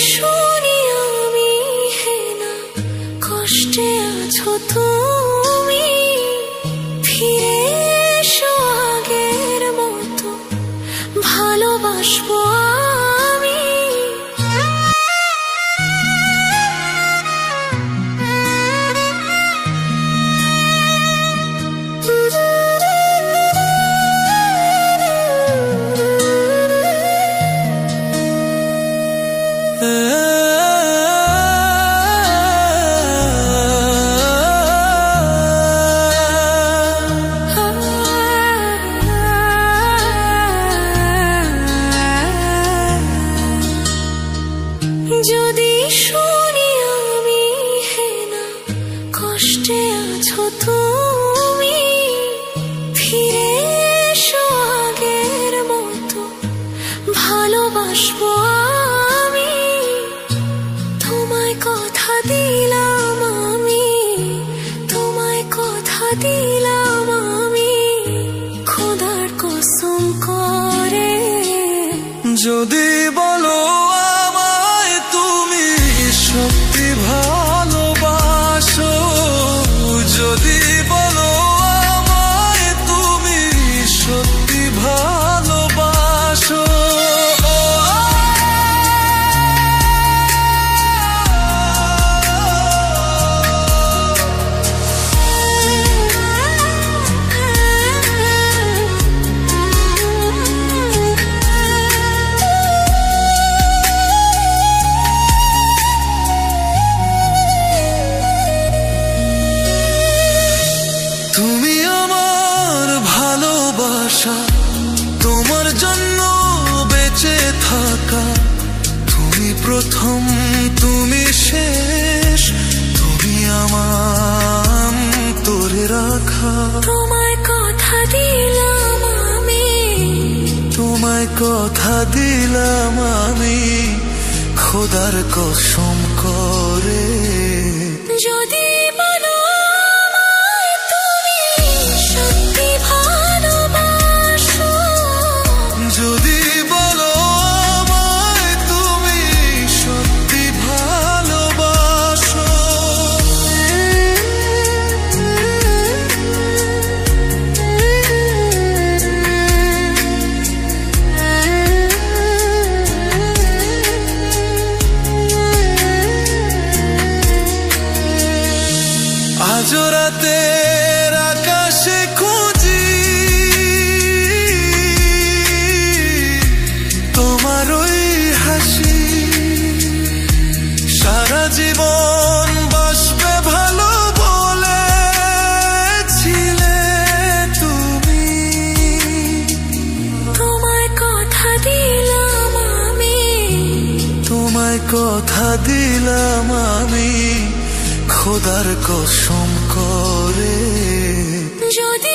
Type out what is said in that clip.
শুনি আমি হে না কষ্টে আছো তুমি, ফিরে এসো আগের মতো ভালোবাসবো আমি। যদি শুনি আমি হে না কষ্টে আছো তুমি, ফিরে এসো আগের মতো ভালোবাসবো আমি। তোমায় কথা দিলাম আমি, তোমায় কথা দিলাম আমি, খোদার কসম করে। যদি বলো আমায় তুমি সত্যি ভালোবাসো, যদি বলো আমায় তুমি সত্যি ভালোবাসো, তুমি আমার ভালোবাসা, তোমার জন্য বেঁচে থাকা, তুমি প্রথম তুমি শেষ, তুমি আমার তোরে রাখা। তোমায় কথা দিলাম আমি, তোমায় কথা দিলাম আমি, খোদার কসম করে। যদি বলো আমায় তুমি সত্যি ভালোবাসো, যদি বলো আমায় তুমি সত্যি ভালোবাসো, আজ রাতের আকাশে খুঁজি তোমার ওই হাসি, সারা জীবন বাসবে ভালো বলেছিলে তুমি। তোমায় কথা দিলাম আমি, তোমায় কথা দিলাম আমি, খোদার কসম করে। যদি